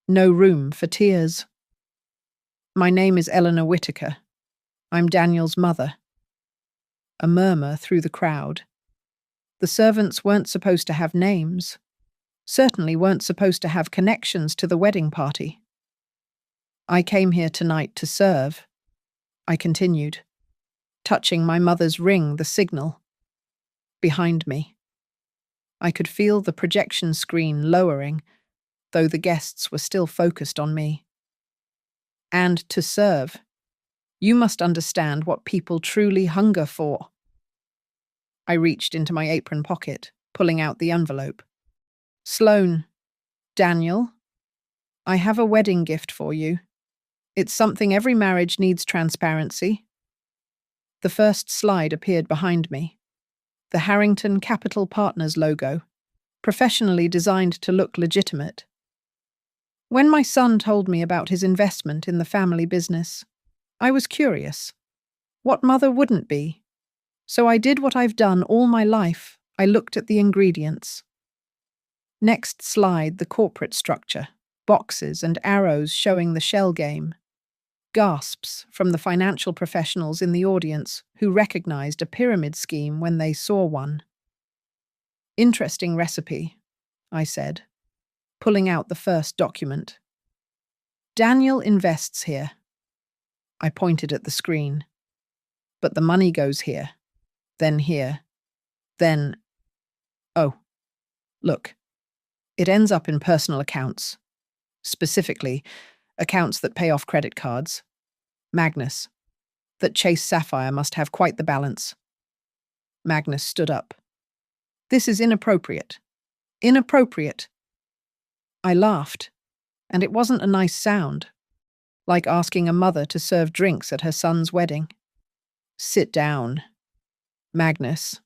No room for tears. "My name is Eleanor Whitaker. I'm Daniel's mother." A murmur through the crowd. The servants weren't supposed to have names. Certainly weren't supposed to have connections to the wedding party. "I came here tonight to serve," I continued, touching my mother's ring, the signal. Behind me. I could feel the projection screen lowering, though the guests were still focused on me. "And to serve. You must understand what people truly hunger for." I reached into my apron pocket, pulling out the envelope. Sloane, Daniel, I have a wedding gift for you. It's something every marriage needs transparency. The first slide appeared behind me. The Harrington Capital Partners logo, professionally designed to look legitimate. When my son told me about his investment in the family business, I was curious. What mother wouldn't be? So I did what I've done all my life. I looked at the ingredients. Next slide, the corporate structure, boxes and arrows showing the shell game. Gasps from the financial professionals in the audience who recognized a pyramid scheme when they saw one. Interesting recipe, I said, pulling out the first document. Daniel invests here. I pointed at the screen. But the money goes here, then here, then... Oh, look. It ends up in personal accounts. Specifically, accounts that pay off credit cards. Magnus. That Chase Sapphire must have quite the balance. Magnus stood up. This is inappropriate. Inappropriate. I laughed, and it wasn't a nice sound, like asking a mother to serve drinks at her son's wedding. Sit down. Magnus.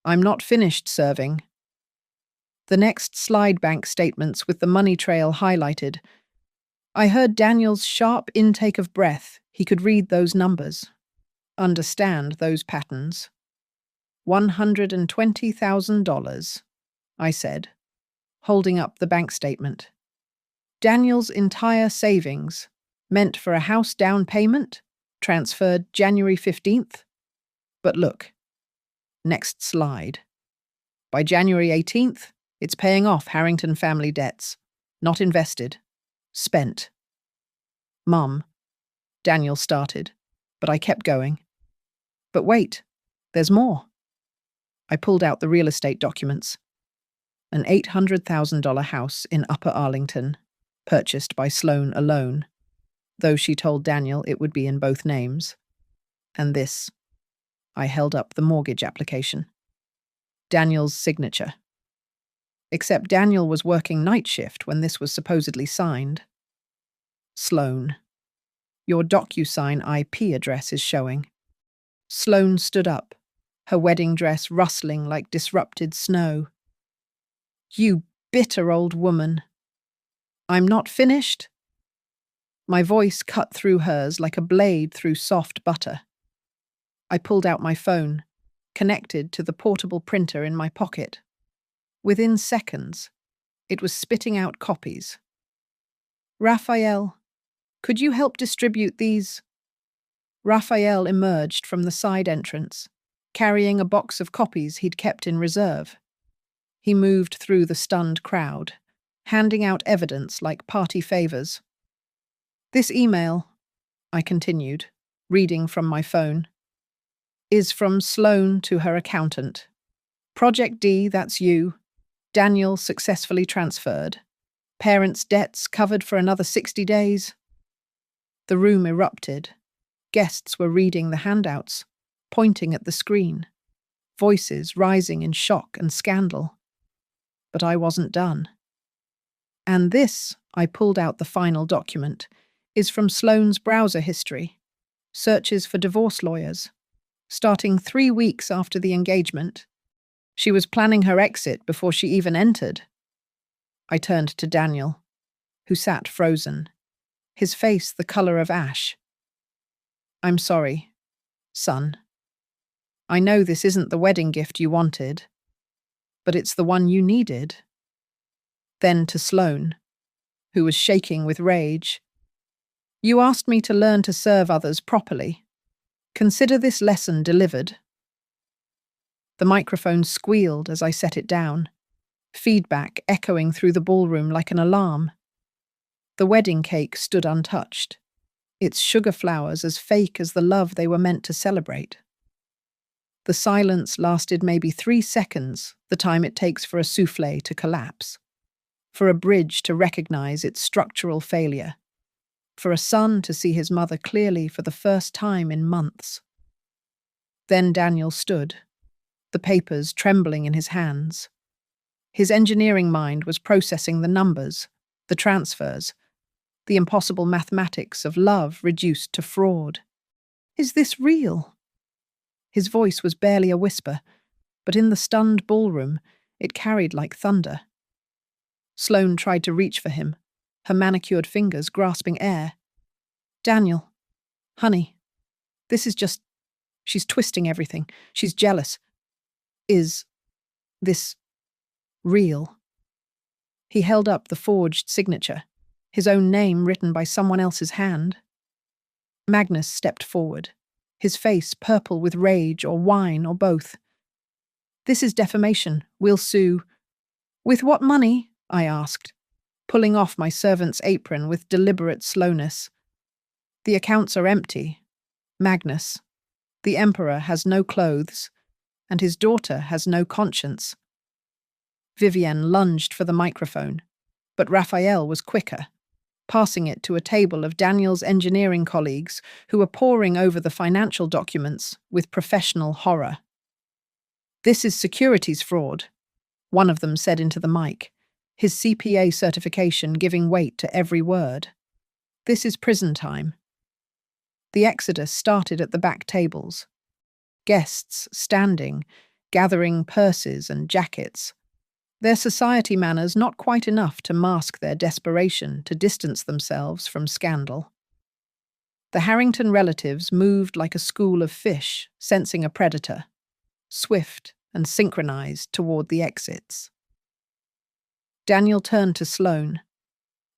I'm not finished serving. The next slide bank statements with the money trail highlighted. I heard Daniel's sharp intake of breath. He could read those numbers, understand those patterns. $120,000, I said, holding up the bank statement. Daniel's entire savings, meant for a house down payment, transferred January 15th. But look, next slide. By January 18th, it's paying off Harrington family debts. Not invested. Spent. Mum, Daniel started, but I kept going. But wait, there's more. I pulled out the real estate documents. An $800,000 house in Upper Arlington, purchased by Sloane alone, though she told Daniel it would be in both names. And this. I held up the mortgage application. Daniel's signature. Except Daniel was working night shift when this was supposedly signed. Sloane. Your DocuSign IP address is showing. Sloane stood up, her wedding dress rustling like disrupted snow. You bitter old woman. I'm not finished. My voice cut through hers like a blade through soft butter. I pulled out my phone, connected to the portable printer in my pocket. Within seconds, it was spitting out copies. Raphael, could you help distribute these? Raphael emerged from the side entrance, carrying a box of copies he'd kept in reserve. He moved through the stunned crowd, handing out evidence like party favors. This email, I continued, reading from my phone, is from Sloane to her accountant. Project D, that's you. Daniel successfully transferred. Parents' debts covered for another 60 days. The room erupted. Guests were reading the handouts, pointing at the screen, voices rising in shock and scandal. But I wasn't done. And this, I pulled out the final document, is from Sloane's browser history, searches for divorce lawyers. Starting 3 weeks after the engagement, she was planning her exit before she even entered. I turned to Daniel, who sat frozen, his face the color of ash. I'm sorry, son. I know this isn't the wedding gift you wanted, but it's the one you needed. Then to Sloane, who was shaking with rage. You asked me to learn to serve others properly. Consider this lesson delivered. The microphone squealed as I set it down, feedback echoing through the ballroom like an alarm. The wedding cake stood untouched, its sugar flowers as fake as the love they were meant to celebrate. The silence lasted maybe 3 seconds, the time it takes for a soufflé to collapse, for a bridge to recognize its structural failure, for a son to see his mother clearly for the first time in months. Then Daniel stood, the papers trembling in his hands. His engineering mind was processing the numbers, the transfers, the impossible mathematics of love reduced to fraud. Is this real? His voice was barely a whisper, but in the stunned ballroom, it carried like thunder. Sloane tried to reach for him, her manicured fingers grasping air. Daniel, honey, this is just... She's twisting everything. She's jealous. Is this real? He held up the forged signature, his own name written by someone else's hand. Magnus stepped forward, his face purple with rage or wine or both. This is defamation. We'll sue. With what money? I asked, pulling off my servant's apron with deliberate slowness. The accounts are empty. Magnus, the Emperor has no clothes, and his daughter has no conscience. Vivienne lunged for the microphone, but Raphael was quicker, passing it to a table of Daniel's engineering colleagues who were poring over the financial documents with professional horror. This is securities fraud, one of them said into the mic, his CPA certification giving weight to every word. This is prison time. The exodus started at the back tables. Guests standing, gathering purses and jackets. Their society manners not quite enough to mask their desperation to distance themselves from scandal. The Harrington relatives moved like a school of fish, sensing a predator, swift and synchronized toward the exits. Daniel turned to Sloane,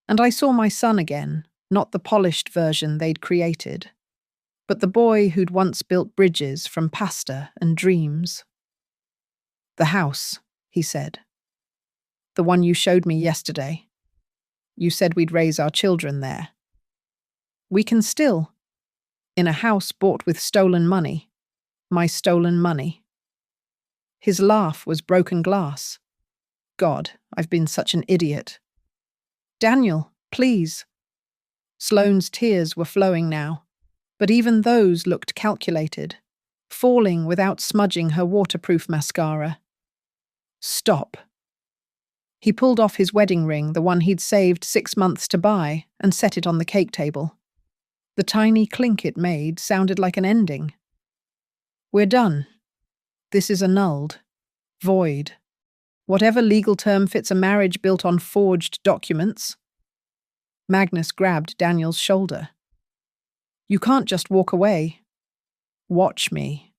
and I saw my son again, not the polished version they'd created, but the boy who'd once built bridges from pasta and dreams. The house, he said. The one you showed me yesterday. You said we'd raise our children there. We can still. In a house bought with stolen money. My stolen money. His laugh was broken glass. God, I've been such an idiot. Daniel, please. Sloane's tears were flowing now, but even those looked calculated, falling without smudging her waterproof mascara. Stop. He pulled off his wedding ring, the one he'd saved 6 months to buy, and set it on the cake table. The tiny clink it made sounded like an ending. We're done. This is annulled. Void. Whatever legal term fits a marriage built on forged documents. Magnus grabbed Daniel's shoulder. You can't just walk away. Watch me.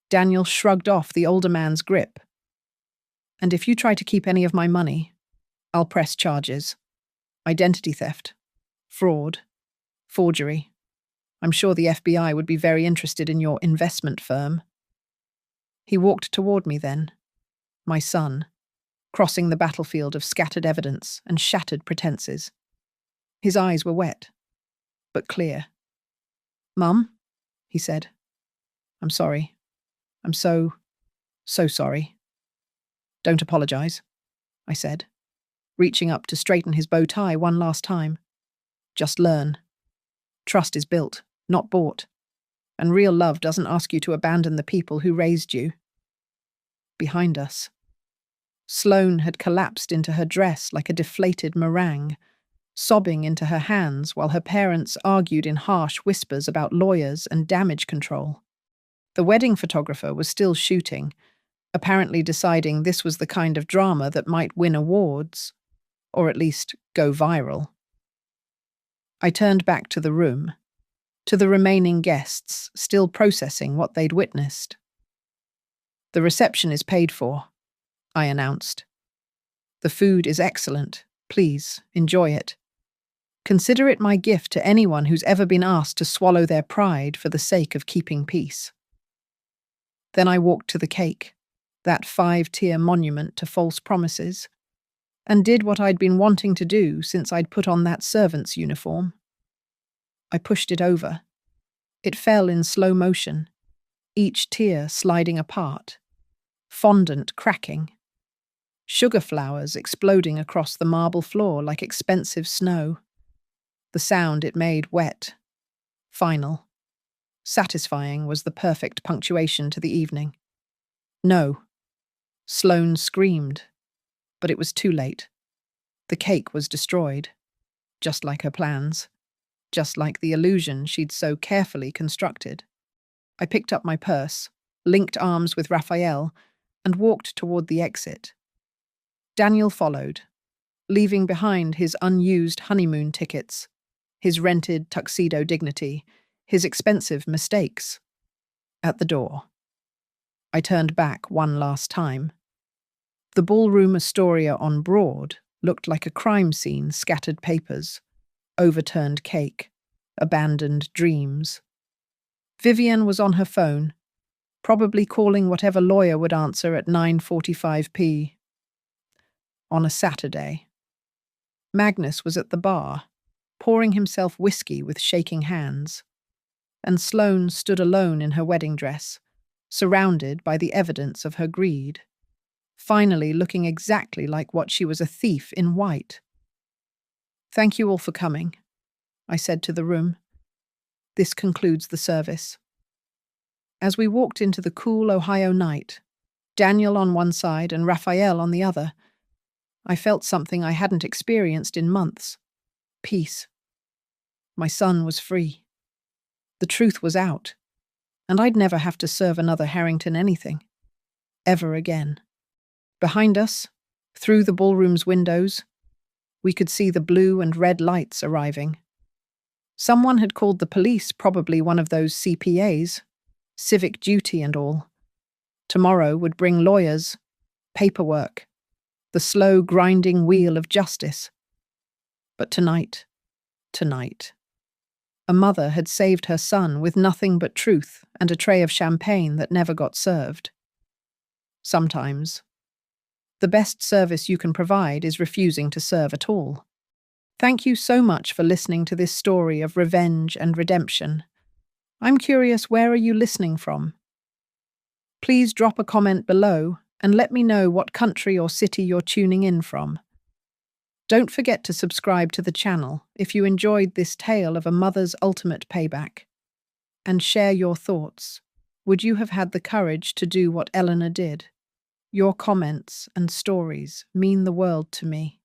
Daniel shrugged off the older man's grip. And if you try to keep any of my money, I'll press charges. Identity theft, fraud, forgery. I'm sure the FBI would be very interested in your investment firm. He walked toward me then, my son, crossing the battlefield of scattered evidence and shattered pretenses. His eyes were wet, but clear. Mum, he said, I'm sorry. I'm so sorry. Don't apologize, I said, reaching up to straighten his bow tie one last time. Just learn. Trust is built, not bought, and real love doesn't ask you to abandon the people who raised you. Behind us, Sloane had collapsed into her dress like a deflated meringue, sobbing into her hands while her parents argued in harsh whispers about lawyers and damage control. The wedding photographer was still shooting, apparently deciding this was the kind of drama that might win awards, or at least go viral. I turned back to the room, to the remaining guests still processing what they'd witnessed. The reception is paid for, I announced. The food is excellent. Please, enjoy it. Consider it my gift to anyone who's ever been asked to swallow their pride for the sake of keeping peace. Then I walked to the cake, that 5-tier monument to false promises, and did what I'd been wanting to do since I'd put on that servant's uniform. I pushed it over. It fell in slow motion, each tier sliding apart, fondant cracking, sugar flowers exploding across the marble floor like expensive snow. The sound it made wet, final. Satisfying was the perfect punctuation to the evening. No. Sloane screamed, But it was too late. The cake was destroyed, just like her plans, just like the illusion she'd so carefully constructed. I picked up my purse, linked arms with Raphael, and walked toward the exit. Daniel followed, leaving behind his unused honeymoon tickets, his rented tuxedo dignity, his expensive mistakes. At the door, I turned back one last time. The ballroom Astoria on Broad looked like a crime scene: scattered papers, overturned cake, abandoned dreams. Vivienne was on her phone, probably calling whatever lawyer would answer at 9:45 p. on a Saturday. Magnus was at the bar, pouring himself whiskey with shaking hands, and Sloane stood alone in her wedding dress, surrounded by the evidence of her greed, finally looking exactly like what she was, a thief in white. "Thank you all for coming," I said to the room. "This concludes the service." As we walked into the cool Ohio night, Daniel on one side and Raphael on the other, I felt something I hadn't experienced in months: peace. My son was free. The truth was out, and I'd never have to serve another Harrington anything, ever again. Behind us, through the ballroom's windows, we could see the blue and red lights arriving. Someone had called the police, probably one of those CPAs, civic duty and all. Tomorrow would bring lawyers, paperwork, the slow grinding wheel of justice. But tonight, a mother had saved her son with nothing but truth and a tray of champagne that never got served. Sometimes, the best service you can provide is refusing to serve at all. Thank you so much for listening to this story of revenge and redemption. I'm curious, where are you listening from? Please drop a comment below and let me know what country or city you're tuning in from. Don't forget to subscribe to the channel if you enjoyed this tale of a mother's ultimate payback. And share your thoughts. Would you have had the courage to do what Eleanor did? Your comments and stories mean the world to me.